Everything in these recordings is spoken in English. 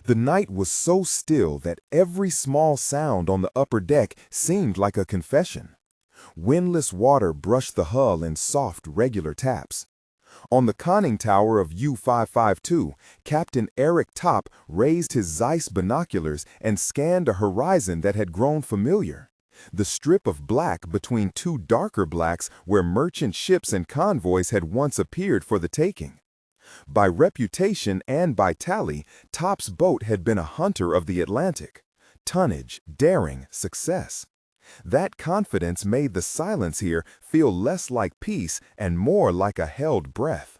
The night was so still that every small sound on the upper deck seemed like a confession. Windless water brushed the hull in soft, regular taps. On the conning tower of U-552, Captain Erich Topp raised his Zeiss binoculars and scanned a horizon that had grown familiar. The strip of black between two darker blacks where merchant ships and convoys had once appeared for the taking. By reputation and by tally, Topp's boat had been a hunter of the Atlantic. Tonnage, daring, success. That confidence made the silence here feel less like peace and more like a held breath.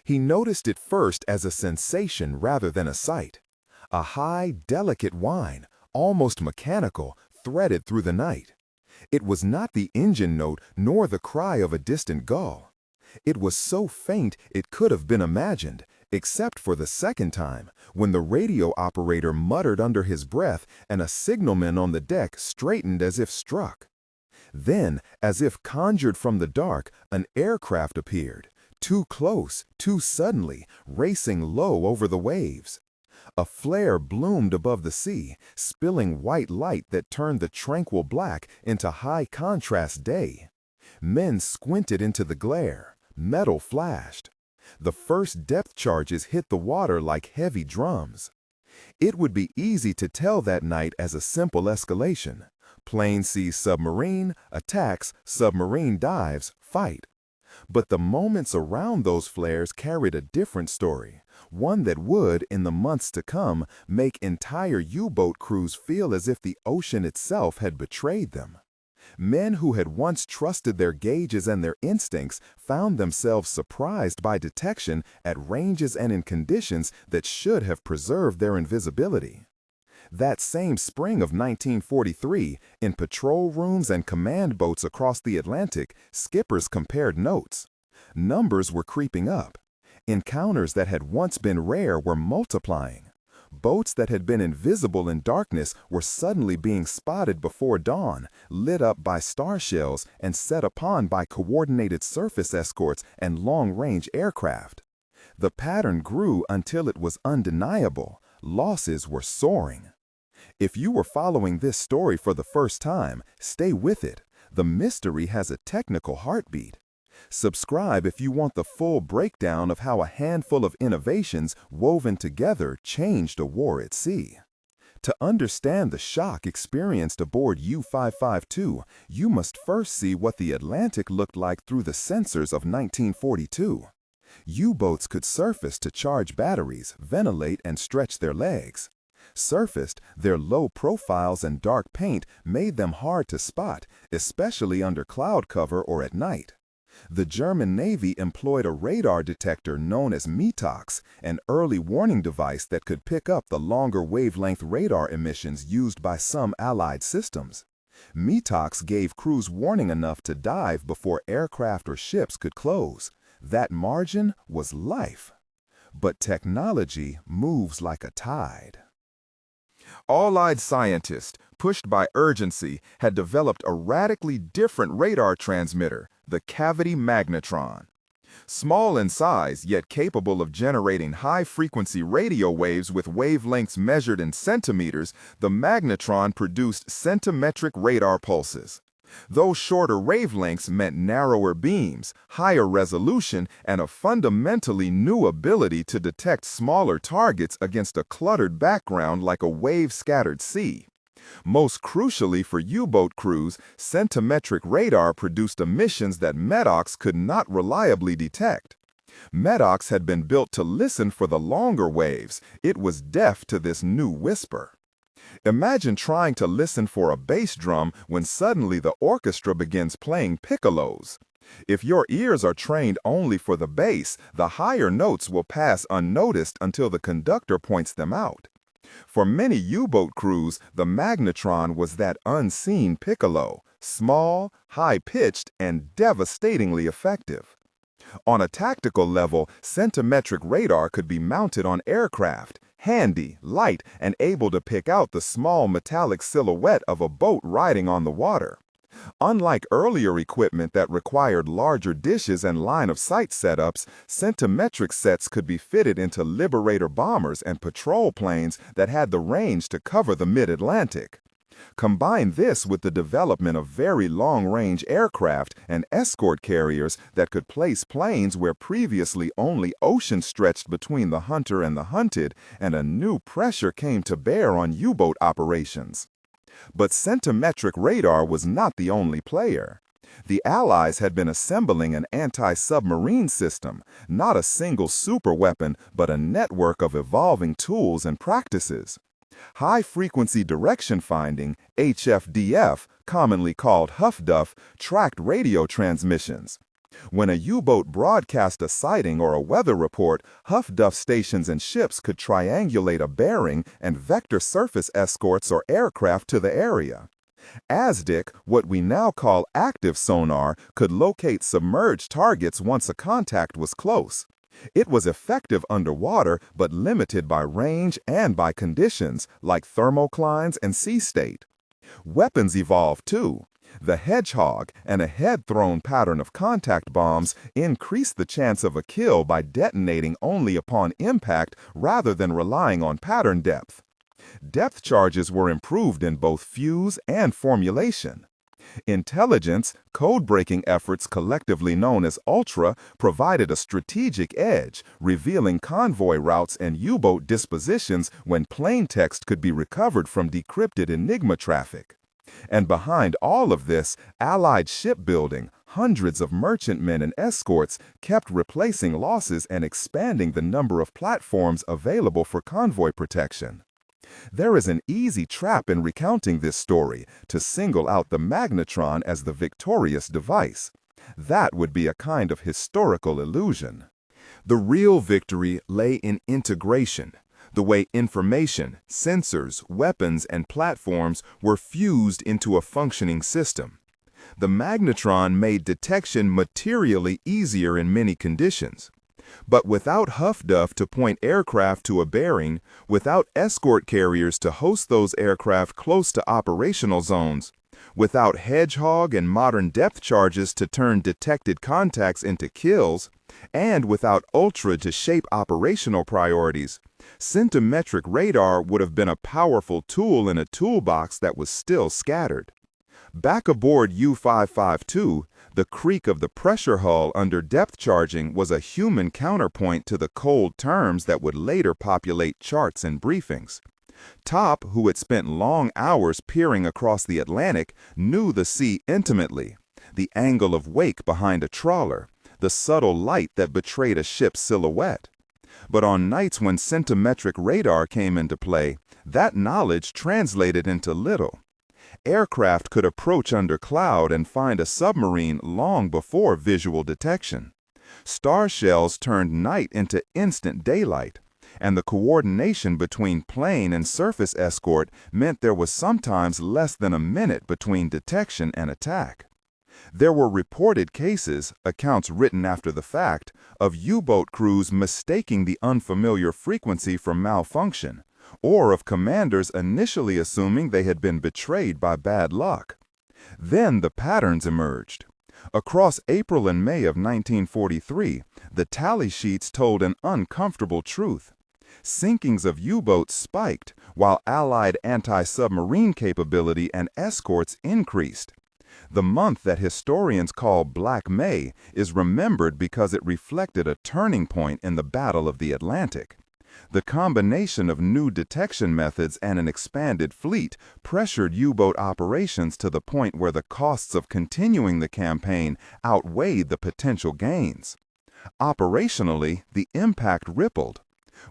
He noticed it first as a sensation rather than a sight. A high, delicate whine, almost mechanical, threaded through the night. It was not the engine note nor the cry of a distant gull. It was so faint it could have been imagined, except for the second time, when the radio operator muttered under his breath and a signalman on the deck straightened as if struck. Then, as if conjured from the dark, an aircraft appeared, too close, too suddenly, racing low over the waves. A flare bloomed above the sea, spilling white light that turned the tranquil black into high-contrast day. Men squinted into the glare. Metal flashed. The first depth charges hit the water like heavy drums. It would be easy to tell that night as a simple escalation. Plane sees submarine, attacks, submarine dives, fight. But the moments around those flares carried a different story, one that would, in the months to come, make entire U-boat crews feel as if the ocean itself had betrayed them. Men who had once trusted their gauges and their instincts found themselves surprised by detection at ranges and in conditions that should have preserved their invisibility. That same spring of 1943, in patrol rooms and command boats across the Atlantic, skippers compared notes. Numbers were creeping up. Encounters that had once been rare were multiplying. Boats that had been invisible in darkness were suddenly being spotted before dawn, lit up by star shells and set upon by coordinated surface escorts and long-range aircraft. The pattern grew until it was undeniable. Losses were soaring. If you were following this story for the first time, stay with it. The mystery has a technical heartbeat. Subscribe if you want the full breakdown of how a handful of innovations woven together changed a war at sea. To understand the shock experienced aboard U-552, you must first see what the Atlantic looked like through the sensors of 1942. U-boats could surface to charge batteries, ventilate, and stretch their legs. Surfaced, their low profiles and dark paint made them hard to spot, especially under cloud cover or at night. The German Navy employed a radar detector known as METOX, an early warning device that could pick up the longer wavelength radar emissions used by some Allied systems. METOX gave crews warning enough to dive before aircraft or ships could close. That margin was life. But technology moves like a tide. Allied scientists, pushed by urgency, had developed a radically different radar transmitter, the cavity magnetron. Small in size, yet capable of generating high-frequency radio waves with wavelengths measured in centimeters, the magnetron produced centimetric radar pulses. Those shorter wavelengths meant narrower beams, higher resolution, and a fundamentally new ability to detect smaller targets against a cluttered background like a wave-scattered sea. Most crucially for U-boat crews, centimetric radar produced emissions that METOX could not reliably detect. METOX had been built to listen for the longer waves. It was deaf to this new whisper. Imagine trying to listen for a bass drum when suddenly the orchestra begins playing piccolos. If your ears are trained only for the bass, the higher notes will pass unnoticed until the conductor points them out. For many U-boat crews, the magnetron was that unseen piccolo, small, high-pitched, and devastatingly effective. On a tactical level, centimetric radar could be mounted on aircraft, handy, light, and able to pick out the small metallic silhouette of a boat riding on the water. Unlike earlier equipment that required larger dishes and line-of-sight setups, centimetric sets could be fitted into Liberator bombers and patrol planes that had the range to cover the mid-Atlantic. Combine this with the development of very long-range aircraft and escort carriers that could place planes where previously only ocean stretched between the hunter and the hunted, and a new pressure came to bear on U-boat operations. But centimetric radar was not the only player. The Allies had been assembling an anti-submarine system, not a single superweapon, but a network of evolving tools and practices. High-frequency direction finding, HFDF, commonly called HFDF, tracked radio transmissions. When a U-boat broadcast a sighting or a weather report, HFDF stations and ships could triangulate a bearing and vector surface escorts or aircraft to the area. ASDIC, what we now call active sonar, could locate submerged targets once a contact was close. It was effective underwater, but limited by range and by conditions, like thermoclines and sea state. Weapons evolved too. The hedgehog and a head-thrown pattern of contact bombs increased the chance of a kill by detonating only upon impact rather than relying on pattern depth. Depth charges were improved in both fuse and formulation. Intelligence, code-breaking efforts collectively known as Ultra, provided a strategic edge, revealing convoy routes and U-boat dispositions when plain text could be recovered from decrypted Enigma traffic. And behind all of this, Allied shipbuilding, hundreds of merchantmen and escorts, kept replacing losses and expanding the number of platforms available for convoy protection. There is an easy trap in recounting this story, to single out the magnetron as the victorious device. That would be a kind of historical illusion. The real victory lay in integration, the way information, sensors, weapons, and platforms were fused into a functioning system. The magnetron made detection materially easier in many conditions. But without HFDF to point aircraft to a bearing, without escort carriers to host those aircraft close to operational zones, without Hedgehog and modern depth charges to turn detected contacts into kills, and without Ultra to shape operational priorities, centimetric radar would have been a powerful tool in a toolbox that was still scattered. Back aboard U-552, the creak of the pressure hull under depth charging was a human counterpoint to the cold terms that would later populate charts and briefings. Topp, who had spent long hours peering across the Atlantic, knew the sea intimately, the angle of wake behind a trawler, the subtle light that betrayed a ship's silhouette. But on nights when centimetric radar came into play, that knowledge translated into little. Aircraft could approach under cloud and find a submarine long before visual detection. Star shells turned night into instant daylight, and the coordination between plane and surface escort meant there was sometimes less than a minute between detection and attack. There were reported cases, accounts written after the fact, of U-boat crews mistaking the unfamiliar frequency for malfunction, or of commanders initially assuming they had been betrayed by bad luck. Then the patterns emerged. Across April and May of 1943, the tally sheets told an uncomfortable truth. Sinkings of U-boats spiked, while Allied anti-submarine capability and escorts increased. The month that historians call Black May is remembered because it reflected a turning point in the Battle of the Atlantic. The combination of new detection methods and an expanded fleet pressured U-boat operations to the point where the costs of continuing the campaign outweighed the potential gains. Operationally, the impact rippled.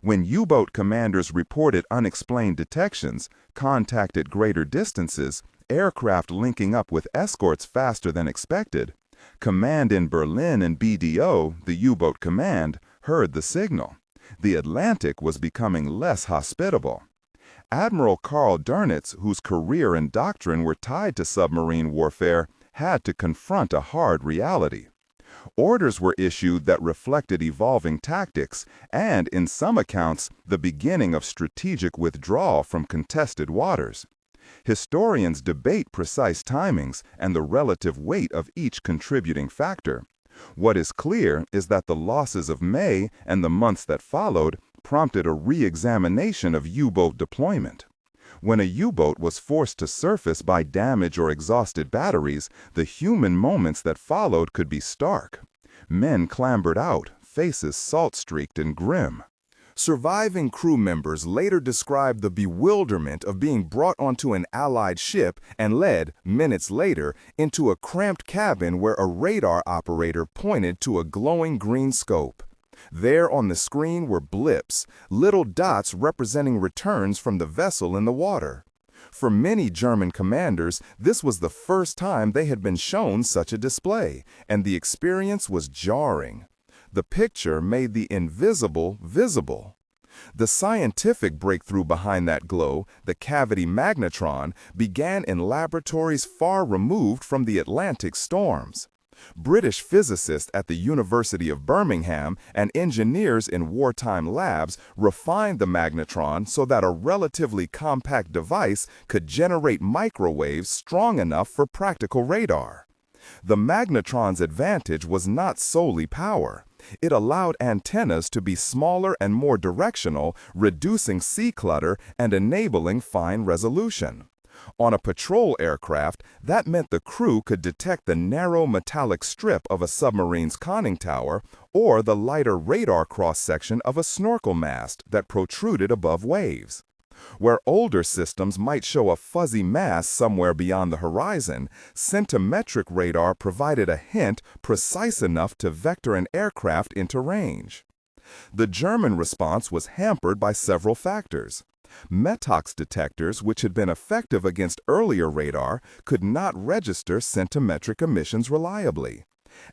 When U-boat commanders reported unexplained detections, contact at greater distances, aircraft linking up with escorts faster than expected, command in Berlin and BDO, the U-boat command, heard the signal. The Atlantic was becoming less hospitable. Admiral Karl Dönitz, whose career and doctrine were tied to submarine warfare, had to confront a hard reality. Orders were issued that reflected evolving tactics and, in some accounts, the beginning of strategic withdrawal from contested waters. Historians debate precise timings and the relative weight of each contributing factor. What is clear is that the losses of May and the months that followed prompted a re-examination of U-boat deployment. When a U-boat was forced to surface by damaged or exhausted batteries, the human moments that followed could be stark. Men clambered out, faces salt-streaked and grim. Surviving crew members later described the bewilderment of being brought onto an Allied ship and led, minutes later, into a cramped cabin where a radar operator pointed to a glowing green scope. There on the screen were blips, little dots representing returns from the vessel in the water. For many German commanders, this was the first time they had been shown such a display, and the experience was jarring. The picture made the invisible visible. The scientific breakthrough behind that glow, the cavity magnetron, began in laboratories far removed from the Atlantic storms. British physicists at the University of Birmingham and engineers in wartime labs refined the magnetron so that a relatively compact device could generate microwaves strong enough for practical radar. The magnetron's advantage was not solely power. It allowed antennas to be smaller and more directional, reducing sea clutter and enabling fine resolution. On a patrol aircraft, that meant the crew could detect the narrow metallic strip of a submarine's conning tower or the lighter radar cross-section of a snorkel mast that protruded above waves. Where older systems might show a fuzzy mass somewhere beyond the horizon, centimetric radar provided a hint precise enough to vector an aircraft into range. The German response was hampered by several factors. Metox detectors, which had been effective against earlier radar, could not register centimetric emissions reliably.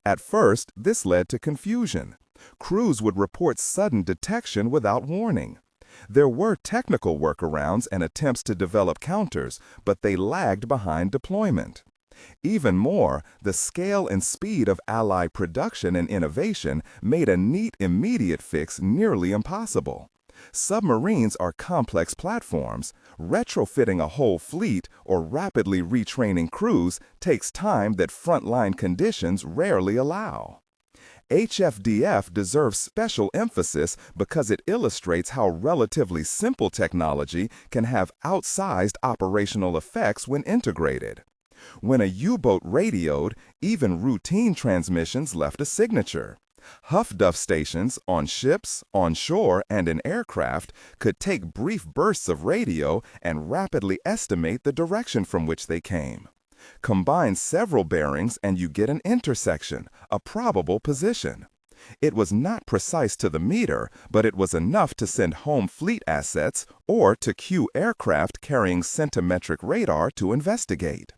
At first, this led to confusion. Crews would report sudden detection without warning. There were technical workarounds and attempts to develop counters, but they lagged behind deployment. Even more, the scale and speed of Allied production and innovation made a neat immediate fix nearly impossible. Submarines are complex platforms. Retrofitting a whole fleet or rapidly retraining crews takes time that frontline conditions rarely allow. HFDF deserves special emphasis because it illustrates how relatively simple technology can have outsized operational effects when integrated. When a U-boat radioed, even routine transmissions left a signature. Huff-duff stations on ships, on shore, and in aircraft could take brief bursts of radio and rapidly estimate the direction from which they came. Combine several bearings and you get an intersection, a probable position. It was not precise to the meter, but it was enough to send home fleet assets or to cue aircraft carrying centimetric radar to investigate.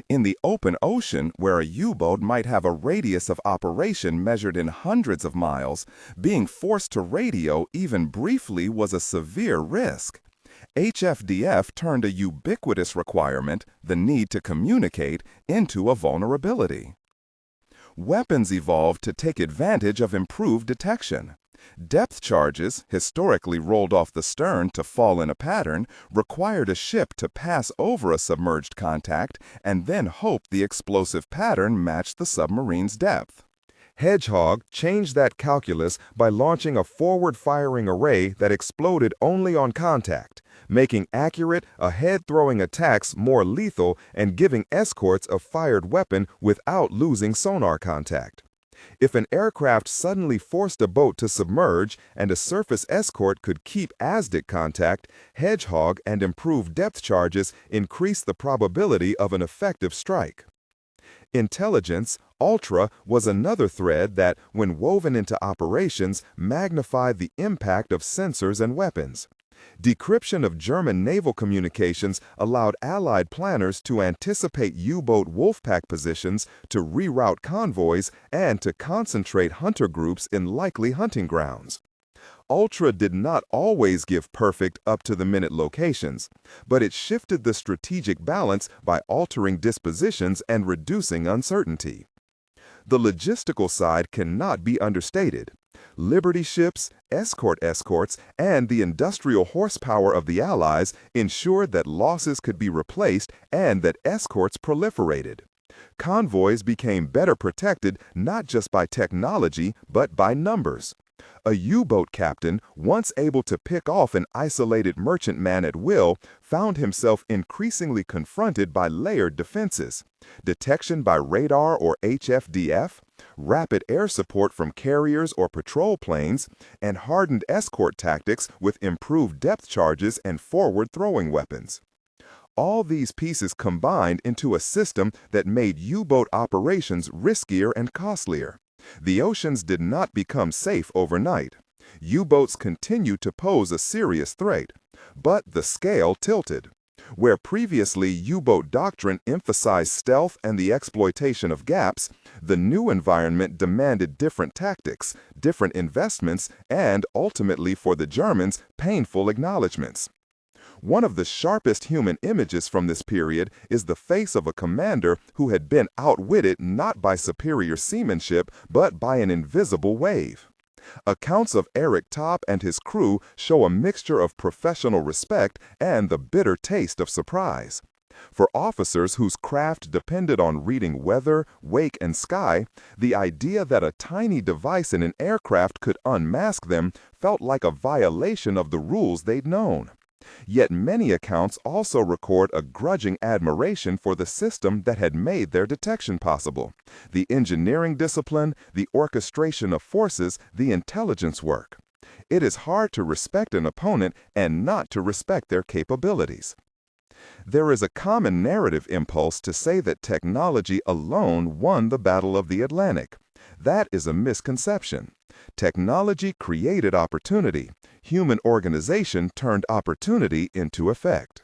In the open ocean, where a U-boat might have a radius of operation measured in hundreds of miles, being forced to radio even briefly was a severe risk. HFDF turned a ubiquitous requirement, the need to communicate, into a vulnerability. Weapons evolved to take advantage of improved detection. Depth charges, historically rolled off the stern to fall in a pattern, required a ship to pass over a submerged contact and then hope the explosive pattern matched the submarine's depth. Hedgehog changed that calculus by launching a forward-firing array that exploded only on contact, making accurate, ahead-throwing attacks more lethal and giving escorts a fired weapon without losing sonar contact. If an aircraft suddenly forced a boat to submerge and a surface escort could keep ASDIC contact, Hedgehog and improved depth charges increased the probability of an effective strike. Intelligence, Ultra, was another thread that, when woven into operations, magnified the impact of sensors and weapons. Decryption of German naval communications allowed Allied planners to anticipate U-boat wolfpack positions, to reroute convoys, and to concentrate hunter groups in likely hunting grounds. Ultra did not always give perfect up-to-the-minute locations, but it shifted the strategic balance by altering dispositions and reducing uncertainty. The logistical side cannot be understated. Liberty ships, escorts, and the industrial horsepower of the Allies ensured that losses could be replaced and that escorts proliferated. Convoys became better protected not just by technology, but by numbers. A U-boat captain, once able to pick off an isolated merchantman at will, found himself increasingly confronted by layered defenses: detection by radar or HFDF, rapid air support from carriers or patrol planes, and hardened escort tactics with improved depth charges and forward-throwing weapons. All these pieces combined into a system that made U-boat operations riskier and costlier. The oceans did not become safe overnight. U-boats continued to pose a serious threat, but the scale tilted. Where previously U-boat doctrine emphasized stealth and the exploitation of gaps, the new environment demanded different tactics, different investments, and ultimately for the Germans, painful acknowledgments. One of the sharpest human images from this period is the face of a commander who had been outwitted not by superior seamanship, but by an invisible wave. Accounts of Erich Topp and his crew show a mixture of professional respect and the bitter taste of surprise. For officers whose craft depended on reading weather, wake, and sky, the idea that a tiny device in an aircraft could unmask them felt like a violation of the rules they'd known. Yet many accounts also record a grudging admiration for the system that had made their detection possible: the engineering discipline, the orchestration of forces, the intelligence work. It is hard to respect an opponent and not to respect their capabilities. There is a common narrative impulse to say that technology alone won the Battle of the Atlantic. That is a misconception. Technology created opportunity. Human organization turned opportunity into effect.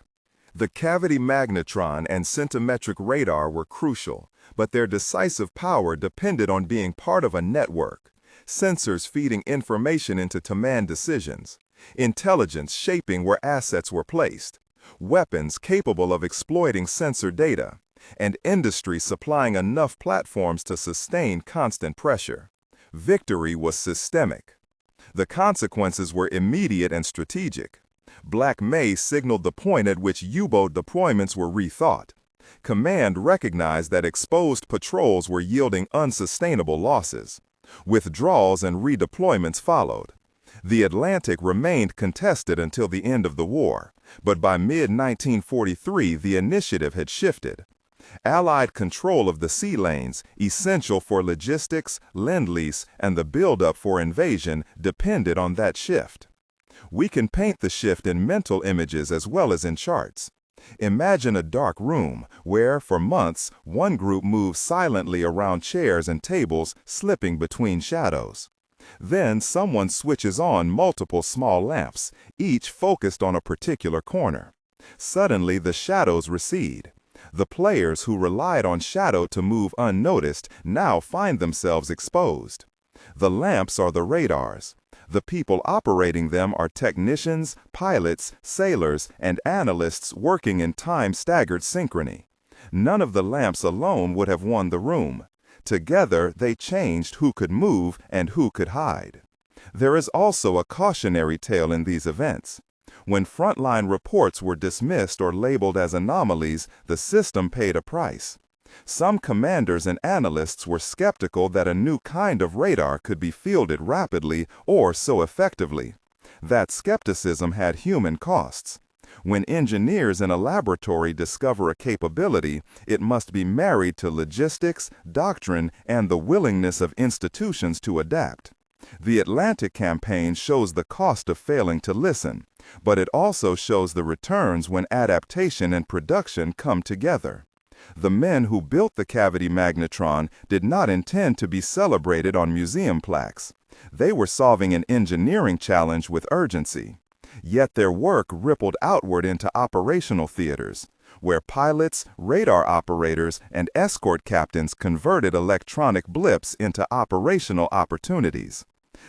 The cavity magnetron and centimetric radar were crucial, but their decisive power depended on being part of a network. Sensors feeding information into command decisions, intelligence shaping where assets were placed, weapons capable of exploiting sensor data, and industry supplying enough platforms to sustain constant pressure. Victory was systemic. The consequences were immediate and strategic. Black May signaled the point at which U-boat deployments were rethought. Command recognized that exposed patrols were yielding unsustainable losses. Withdrawals and redeployments followed. The Atlantic remained contested until the end of the war, but by mid-1943 the initiative had shifted. Allied control of the sea lanes, essential for logistics, lend-lease, and the buildup for invasion, depended on that shift. We can paint the shift in mental images as well as in charts. Imagine a dark room where, for months, one group moves silently around chairs and tables, slipping between shadows. Then someone switches on multiple small lamps, each focused on a particular corner. Suddenly the shadows recede. The players who relied on shadow to move unnoticed now find themselves exposed. The lamps are the radars. The people operating them are technicians, pilots, sailors, and analysts working in time-staggered synchrony. None of the lamps alone would have won the room. Together, they changed who could move and who could hide. There is also a cautionary tale in these events. When frontline reports were dismissed or labeled as anomalies, the system paid a price. Some commanders and analysts were skeptical that a new kind of radar could be fielded rapidly or so effectively. That skepticism had human costs. When engineers in a laboratory discover a capability, it must be married to logistics, doctrine, and the willingness of institutions to adapt. The Atlantic campaign shows the cost of failing to listen, but it also shows the returns when adaptation and production come together. The men who built the cavity magnetron did not intend to be celebrated on museum plaques. They were solving an engineering challenge with urgency. Yet their work rippled outward into operational theaters, where pilots, radar operators, and escort captains converted electronic blips into operational opportunities.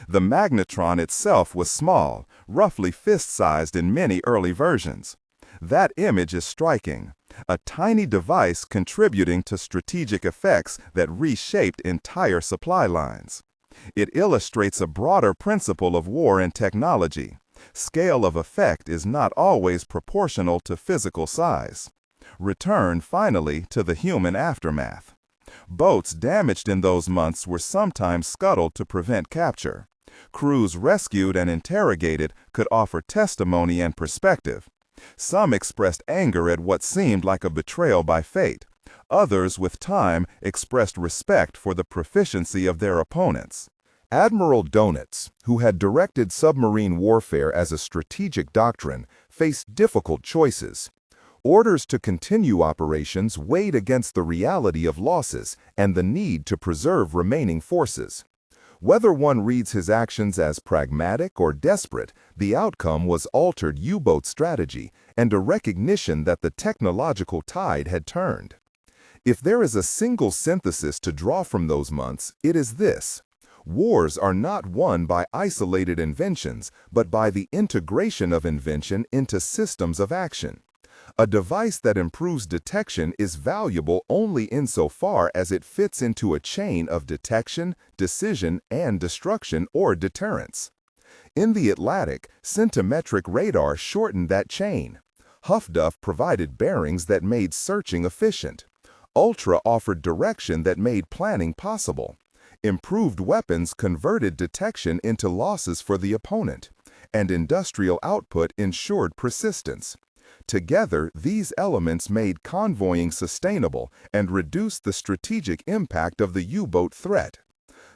The magnetron itself was small, roughly fist-sized in many early versions. That image is striking. A tiny device contributing to strategic effects that reshaped entire supply lines. It illustrates a broader principle of war and technology. Scale of effect is not always proportional to physical size. Return, finally, to the human aftermath. Boats damaged in those months were sometimes scuttled to prevent capture. Crews rescued and interrogated could offer testimony and perspective. Some expressed anger at what seemed like a betrayal by fate. Others, with time, expressed respect for the proficiency of their opponents. Admiral Donitz, who had directed submarine warfare as a strategic doctrine, faced difficult choices. Orders to continue operations weighed against the reality of losses and the need to preserve remaining forces. Whether one reads his actions as pragmatic or desperate, the outcome was altered U-boat strategy and a recognition that the technological tide had turned. If there is a single synthesis to draw from those months, it is this: wars are not won by isolated inventions, but by the integration of invention into systems of action. A device that improves detection is valuable only insofar as it fits into a chain of detection, decision, and destruction or deterrence. In the Atlantic, centimetric radar shortened that chain. Huff-Duff provided bearings that made searching efficient. Ultra offered direction that made planning possible. Improved weapons converted detection into losses for the opponent, and industrial output ensured persistence. Together, these elements made convoying sustainable and reduced the strategic impact of the U-boat threat.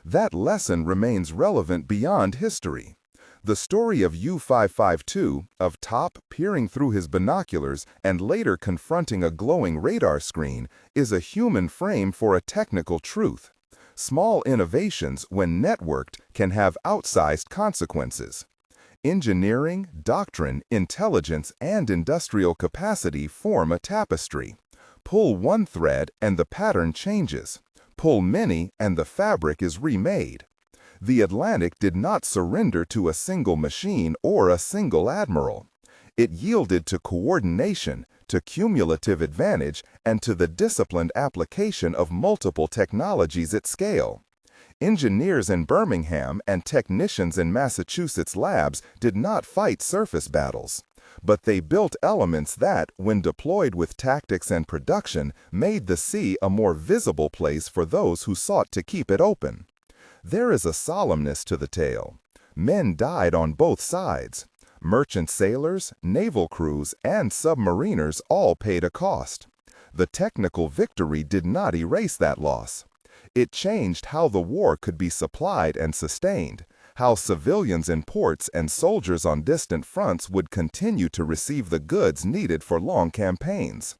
That lesson remains relevant beyond history. The story of U-552, of Topp peering through his binoculars and later confronting a glowing radar screen, is a human frame for a technical truth. Small innovations, when networked, can have outsized consequences. Engineering, doctrine, intelligence, and industrial capacity form a tapestry. Pull one thread and the pattern changes. Pull many and the fabric is remade. The Atlantic did not surrender to a single machine or a single admiral. It yielded to coordination, to cumulative advantage, and to the disciplined application of multiple technologies at scale. Engineers in Birmingham and technicians in Massachusetts labs did not fight surface battles, but they built elements that, when deployed with tactics and production, made the sea a more visible place for those who sought to keep it open. There is a solemnness to the tale. Men died on both sides. Merchant sailors, naval crews, and submariners all paid a cost. The technical victory did not erase that loss. It changed how the war could be supplied and sustained, how civilians in ports and soldiers on distant fronts would continue to receive the goods needed for long campaigns.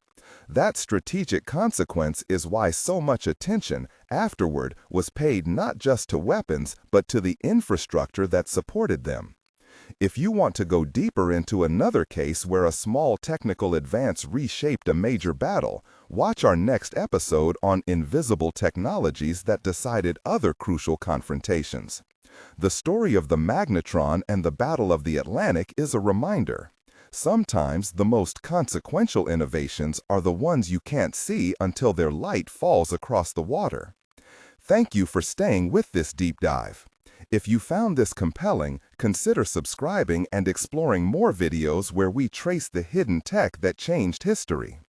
That strategic consequence is why so much attention afterward was paid not just to weapons, but to the infrastructure that supported them. If you want to go deeper into another case where a small technical advance reshaped a major battle, watch our next episode on invisible technologies that decided other crucial confrontations. The story of the magnetron and the Battle of the Atlantic is a reminder. Sometimes the most consequential innovations are the ones you can't see until their light falls across the water. Thank you for staying with this deep dive. If you found this compelling, consider subscribing and exploring more videos where we trace the hidden tech that changed history.